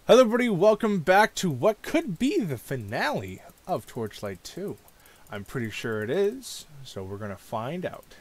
Hello everybody, welcome back to what could be the finale of Torchlight 2. I'm pretty sure it is, so we're gonna find out.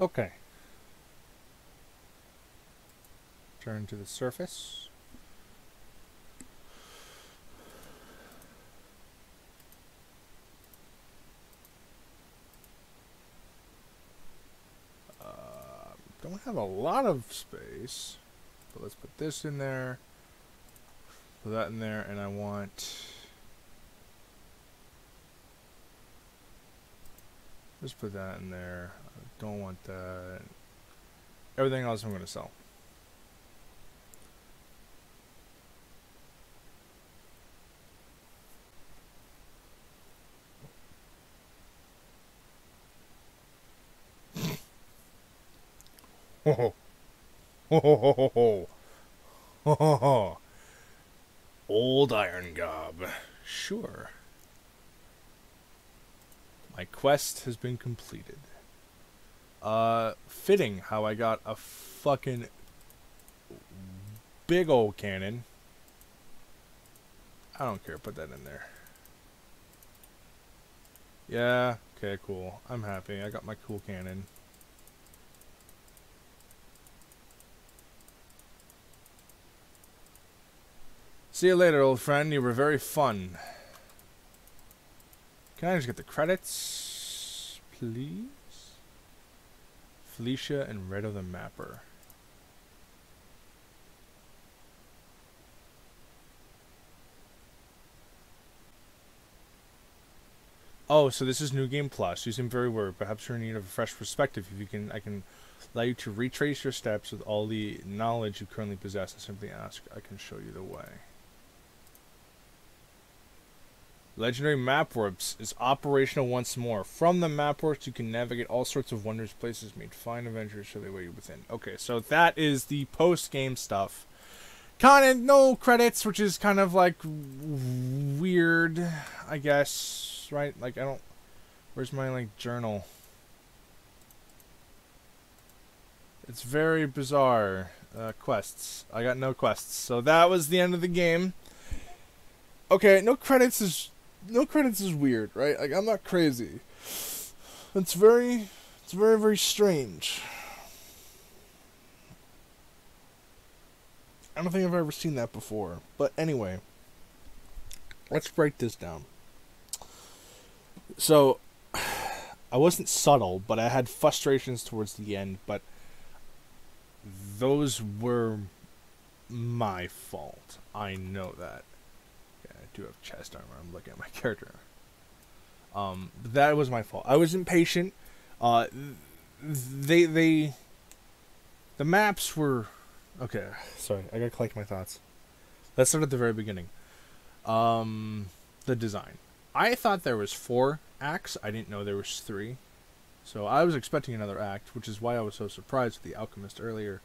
Okay. Turn to the surface. Don't have a lot of space, but let's put this in there, put that in there, and I want... Just put that in there. I don't want that. Everything else I'm going to sell. Ho ho ho ho ho ho ho ho ho. Old Iron Gob. Sure. My quest has been completed. Fitting how I got a fucking big old cannon. I don't care, put that in there. Yeah, okay, cool. I'm happy. I got my cool cannon. See you later, old friend. You were very fun. Can I just get the credits, please? Felicia and Redo the Mapper. Oh, so this is New Game Plus. You seem very worried. Perhaps you're in need of a fresh perspective. If you can, I can allow you to retrace your steps with all the knowledge you currently possess and simply ask. I can show you the way. Legendary Map Warps is operational once more. From the Map Warps, you can navigate all sorts of wondrous places, meet fine adventures, so they wait within. Okay, so that is the post-game stuff. Kind of no credits, which is kind of like weird, I guess, right? Like, I don't... Where's my, like, journal? It's very bizarre. Quests. I got no quests. So that was the end of the game. Okay, no credits is weird, right? Like, I'm not crazy. It's very, very strange. I don't think I've ever seen that before. But anyway, let's break this down. So, I wasn't subtle, but I had frustrations towards the end, but those were my fault. I know that. Do have chest armor. I'm looking at my character. That was my fault. I was impatient. The maps were okay. Sorry, I gotta collect my thoughts. Let's start at the very beginning. The design. I thought there was 4 acts. I didn't know there was 3. So I was expecting another act, which is why I was so surprised with the Alchemist earlier.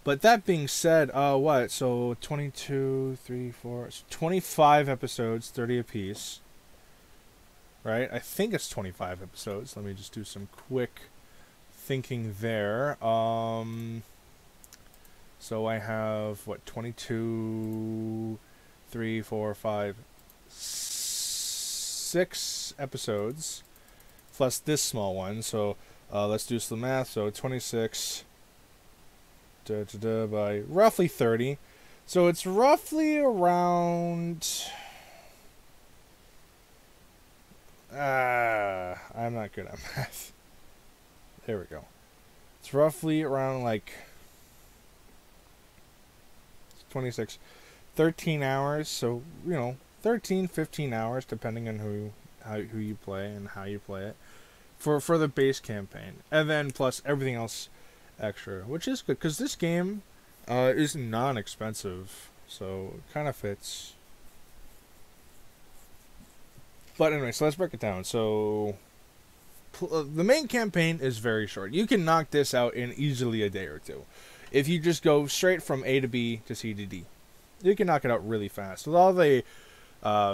But that being said, what? So 22, 3, 4, 25 episodes, 30 apiece. Right? I think it's 25 episodes. Let me just do some quick thinking there. So I have, what, 22, 3, 4, 5, 6 episodes plus this small one. So let's do some math. So 26 by roughly 30. So it's roughly around... I'm not good at math. There we go. It's roughly around like 26, 13 hours. So, 13, 15 hours, depending on who you play and how you play it, for the base campaign, and then plus everything else extra, which is good because this game is non-expensive, so it kind of fits. But anyway, so let's break it down. So the main campaign is very short. You can knock this out in easily a day or two. If you just go straight from A to B to C to D, you can knock it out really fast. With all the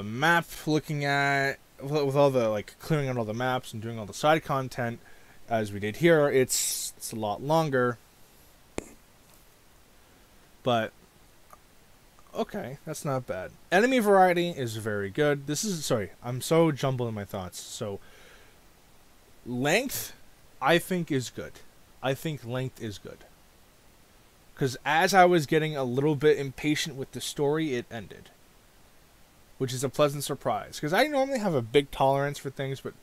map looking at, with all the like clearing out all the maps and doing all the side content, as we did here, it's a lot longer. But okay, that's not bad. Enemy variety is very good. I'm so jumbled in my thoughts. So length, I think, is good. I think length is good. Because as I was getting a little bit impatient with the story, it ended. Which is a pleasant surprise. Because I normally have a big tolerance for things, but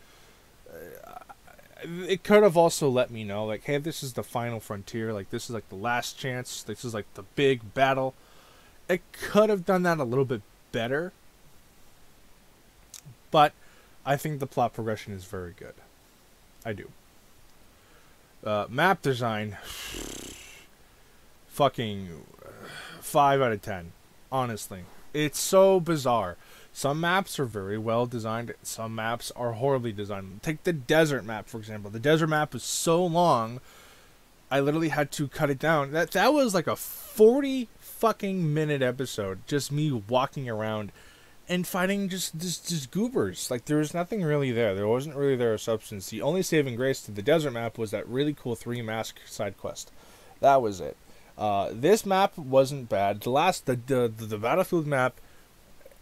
it could have also let me know, like, hey, this is the final frontier. Like, this is like the last chance. This is like the big battle. It could have done that a little bit better. But I think the plot progression is very good. I do. Map design, fucking 5 out of 10. Honestly, it's so bizarre. Some maps are very well designed. Some maps are horribly designed. Take the desert map, for example. The desert map was so long, I literally had to cut it down. That was like a 40 fucking minute episode. Just me walking around and fighting just goobers. Like, there was nothing really there. There wasn't really there a substance. The only saving grace to the desert map was that really cool 3 mask side quest. That was it. This map wasn't bad. The Battlefield map,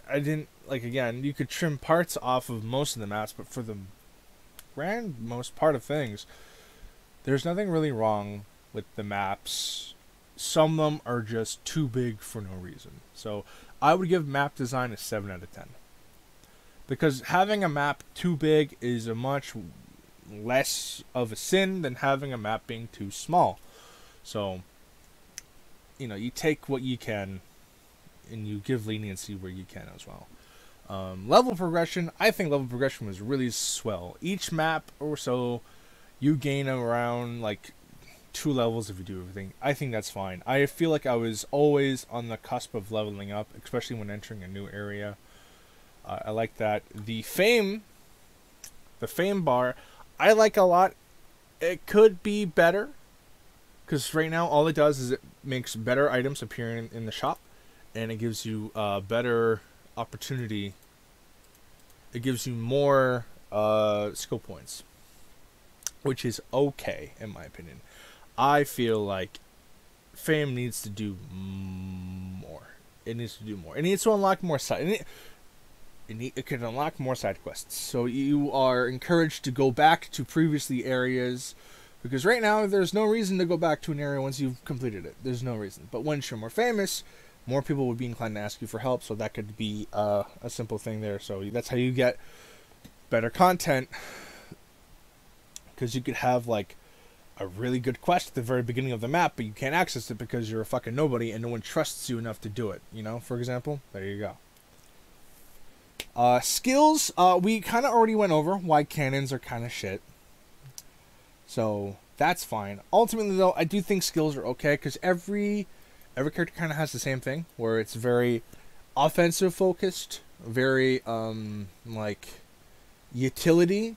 I didn't, like, again, you could trim parts off of most of the maps, but for the grand most part of things, there's nothing really wrong with the maps. Some of them are just too big for no reason. So I would give map design a 7 out of 10. Because having a map too big is a much less of a sin than having a map being too small. So, you take what you can and you give leniency where you can as well. Level progression, I think level progression was really swell. Each map or so, you gain around like 2 levels if you do everything. I think that's fine. I feel like I was always on the cusp of leveling up, especially when entering a new area. I like that. The fame bar, I like a lot. It could be better, because right now all it does is it makes better items appear in the shop, and it gives you better opportunity. It gives you more skill points, which is okay in my opinion. I feel like fame needs to do more. It needs to do more. It needs to unlock more side. It can unlock more side quests. So you are encouraged to go back to previously areas, because right now there's no reason to go back to an area once you've completed it. There's no reason. But once you're more famous, more people would be inclined to ask you for help. So that could be a simple thing there. So that's how you get better content, because you could have like a really good quest at the very beginning of the map, but you can't access it because you're a fucking nobody and no one trusts you enough to do it, for example. There you go. Skills, we kind of already went over why cannons are kind of shit, so that's fine. Ultimately though, I do think skills are okay, because every character kind of has the same thing, where it's very offensive focused, very like utility,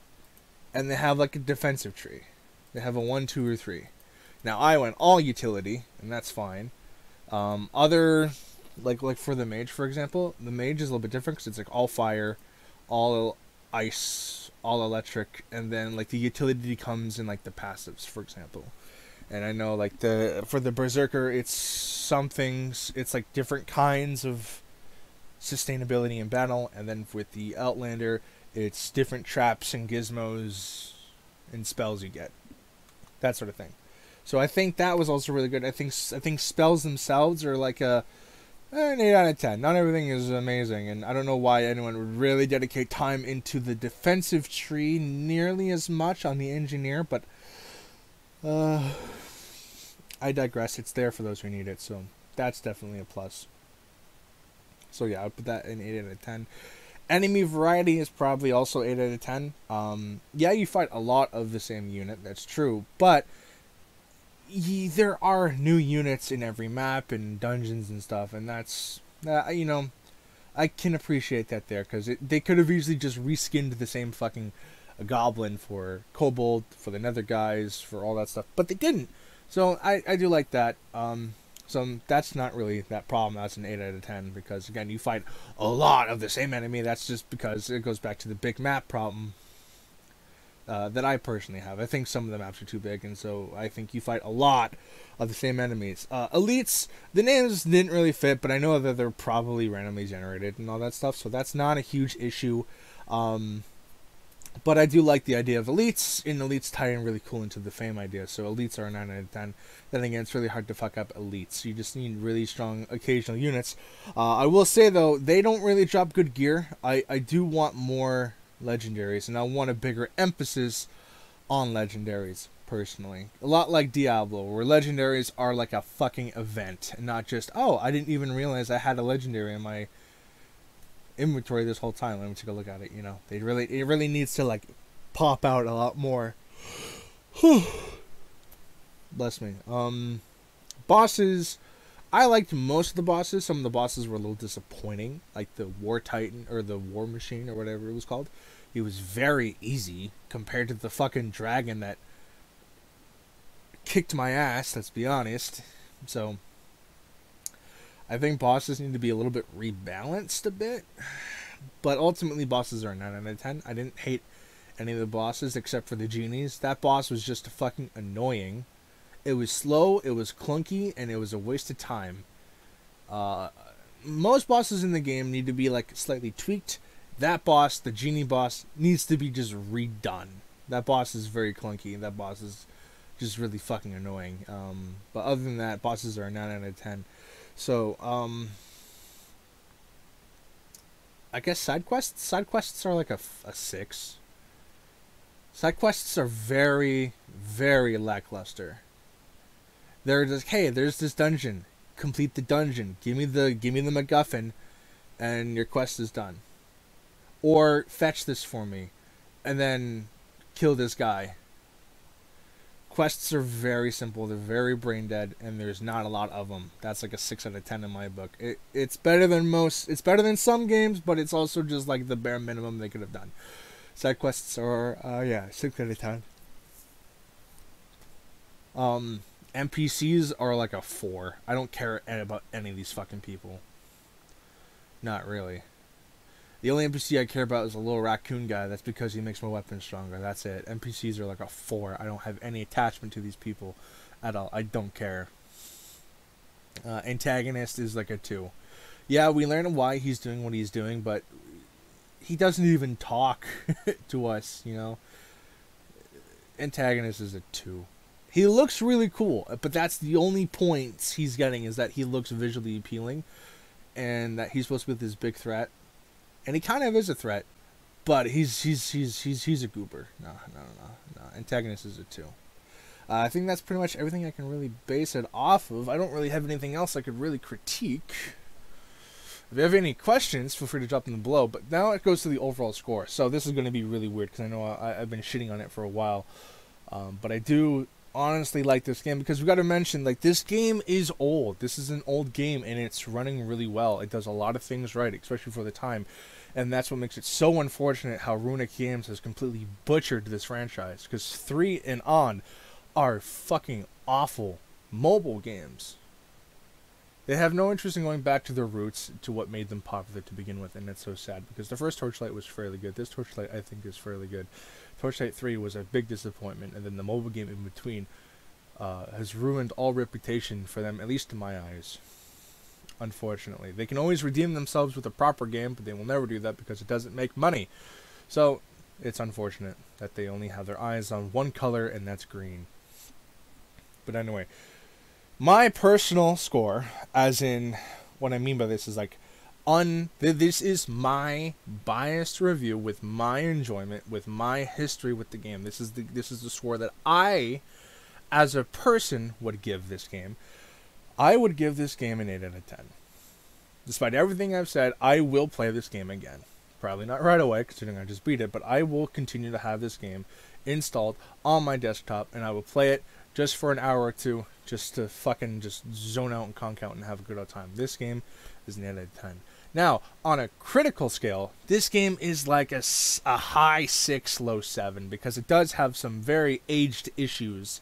and they have like a defensive tree. They have a 1, 2, or 3. Now I went all utility, and that's fine. Other, like for the mage, for example, the mage is a little bit different because it's like all fire, all ice, all electric, and then like the utility comes in like the passives, for example. And I know like for the berserker, it's like different kinds of sustainability in battle, and then with the outlander, It's different traps and gizmos and spells you get. That sort of thing. So I think that was also really good. I think spells themselves are like an 8 out of 10. Not everything is amazing, and I don't know why anyone would really dedicate time into the defensive tree nearly as much on the engineer, but I digress. It's there for those who need it, so that's definitely a plus. So yeah, I would put that in 8 out of 10. Enemy variety is probably also 8 out of 10. Yeah, you fight a lot of the same unit, that's true, but there are new units in every map and dungeons and stuff, and that's, you know, I can appreciate that there, because they could have easily just reskinned the same fucking goblin for kobold, for the nether guys, for all that stuff, but they didn't. So I do like that. So that's not really that problem. That's an 8 out of 10, because again, you fight a lot of the same enemy. That's just because it goes back to the big map problem that I personally have. I think some of the maps are too big, and so I think you fight a lot of the same enemies. Elites, the names didn't really fit, but I know that they're probably randomly generated and all that stuff, so that's not a huge issue. But I do like the idea of elites, and elites tie in really cool into the fame idea, so elites are a 9 out of 10. Then again, it's really hard to fuck up elites. You just need really strong occasional units. I will say, though, they don't really drop good gear. I do want more legendaries, and I want a bigger emphasis on legendaries, personally. A lot like Diablo, where legendaries are like a fucking event, and not just, oh, I didn't even realize I had a legendary in my inventory this whole time. Let me take a look at it. You know, it really needs to like pop out a lot more. Bless me. Bosses, I liked most of the bosses. Some of the bosses were a little disappointing, like the War Titan or the War Machine or whatever it was called. It was very easy compared to the fucking dragon that kicked my ass, let's be honest. So I think bosses need to be a little bit rebalanced a bit, but ultimately bosses are a 9 out of 10. I didn't hate any of the bosses except for the genies. That boss was just fucking annoying. It was slow, it was clunky, and it was a waste of time. Most bosses in the game need to be like slightly tweaked. That boss, the genie boss, needs to be just redone. That boss is very clunky, and that boss is just really fucking annoying. But other than that, bosses are a 9 out of 10. So, I guess side quests are like a 6. Side quests are very, very lackluster. They're just, hey, there's this dungeon. Complete the dungeon. Give me the MacGuffin, and your quest is done. Or fetch this for me, and then kill this guy. Quests are very simple. They're very brain dead, and there's not a lot of them. That's like a 6 out of 10 in my book. It's better than most. It's better than some games, but it's also just like the bare minimum they could have done. Side quests are 6 out of 10. NPCs are like a 4. I don't care about any of these fucking people. Not really. The only NPC I care about is a little raccoon guy. That's because he makes my weapon stronger. That's it. NPCs are like a 4. I don't have any attachment to these people at all. I don't care. Antagonist is like a 2. Yeah, we learn why he's doing what he's doing, but he doesn't even talk to us, you know. Antagonist is a 2. He looks really cool, but that's the only points he's getting, is that he looks visually appealing, and that he's supposed to be this big threat. And he kind of is a threat, but he's a goober. No. Antagonist is a 2. I think that's pretty much everything I can really base it off of. I don't really have anything else I could really critique. If you have any questions, feel free to drop them below. But now it goes to the overall score. So this is going to be really weird, because I know I've been shitting on it for a while. But I do honestly like this game, because we got to mention, like, this game is old. This is an old game, and it's running really well. It does a lot of things right, especially for the time. And that's what makes it so unfortunate how Runic Games has completely butchered this franchise, because 3 and on are fucking awful mobile games. They have no interest in going back to their roots, to what made them popular to begin with, and it's so sad, because the first Torchlight was fairly good. This Torchlight, I think, is fairly good. Torchlight 3 was a big disappointment, and then the mobile game in between has ruined all reputation for them, at least in my eyes. Unfortunately. They can always redeem themselves with a proper game, but they will never do that because it doesn't make money. So, it's unfortunate that they only have their eyes on one color, and that's green. But anyway, my personal score, as in, what I mean by this is like, this is my biased review with my enjoyment, with my history with the game. This is the score that I, as a person, would give this game. I would give this game an 8 out of 10. Despite everything I've said, I will play this game again. Probably not right away, considering I just beat it, but I will continue to have this game installed on my desktop, and I will play it just for an hour or two, just to fucking just zone out and conk out and have a good old time. This game is an 8 out of 10. Now, on a critical scale, this game is like a high 6, low 7, because it does have some very aged issues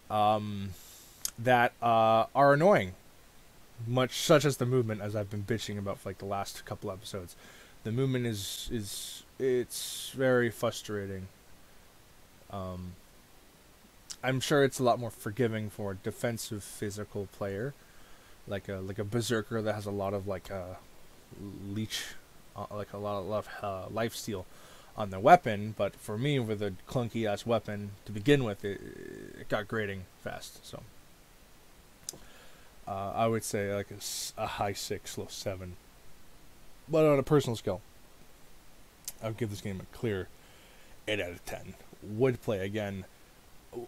that are annoying. Much such as the movement, as I've been bitching about for like the last couple episodes. The movement it's very frustrating. I'm sure it's a lot more forgiving for a defensive physical player, like a berserker that has a lot of like leech, like a lot of life steal on their weapon. But for me, with a clunky ass weapon to begin with, it got grating fast. So I would say like a high 6, low 7. But on a personal scale, I would give this game a clear 8 out of 10. Would play again.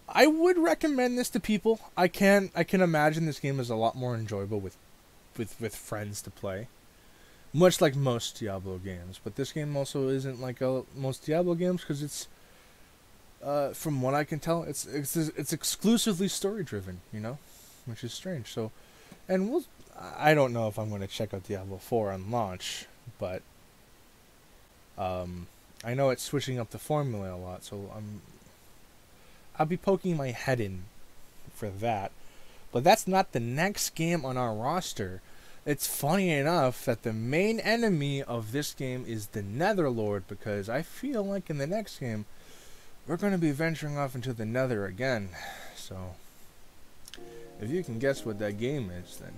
I would recommend this to people. I can imagine this game is a lot more enjoyable with friends to play, much like most Diablo games. But this game also isn't like most Diablo games, because it's from what I can tell, it's exclusively story driven, you know, which is strange. So, and I don't know if I'm going to check out Diablo 4 on launch, but I know it's switching up the formula a lot, so I'll be poking my head in for that. But that's not the next game on our roster. It's funny enough that the main enemy of this game is the Netherlord, because I feel like in the next game we're going to be venturing off into the Nether again. So if you can guess what that game is, then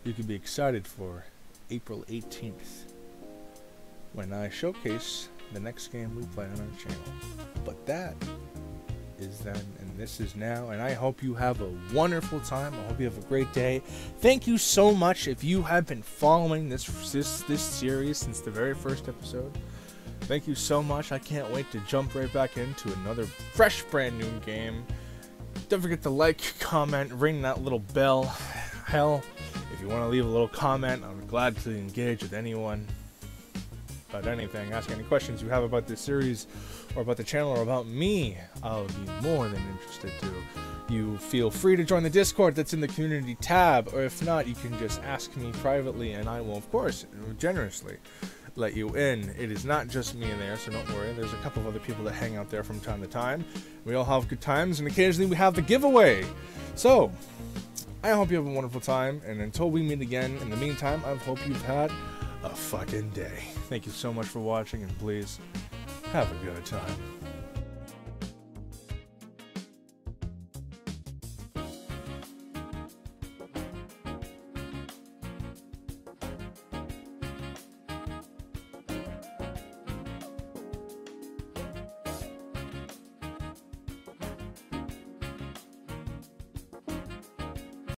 you can be excited for April 18th, when I showcase the next game we play on our channel. But that is then, and this is now, and I hope you have a wonderful time. I hope you have a great day. Thank you so much if you have been following this series since the very first episode. Thank you so much. I can't wait to jump right back into another fresh, brand new game. Don't forget to like, comment, ring that little bell. Hell, if you want to leave a little comment, I'm glad to engage with anyone about anything. Ask any questions you have about this series or about the channel or about me. I'll be more than interested to. You feel free to join the Discord that's in the community tab, or if not, you can just ask me privately, and I will, of course, generously let you in. It is not just me in there, so don't worry. There's a couple of other people that hang out there from time to time. We all have good times, and occasionally we have the giveaway. So, I hope you have a wonderful time, and until we meet again, in the meantime, I hope you've had a fucking day. Thank you so much for watching, and please have a good time.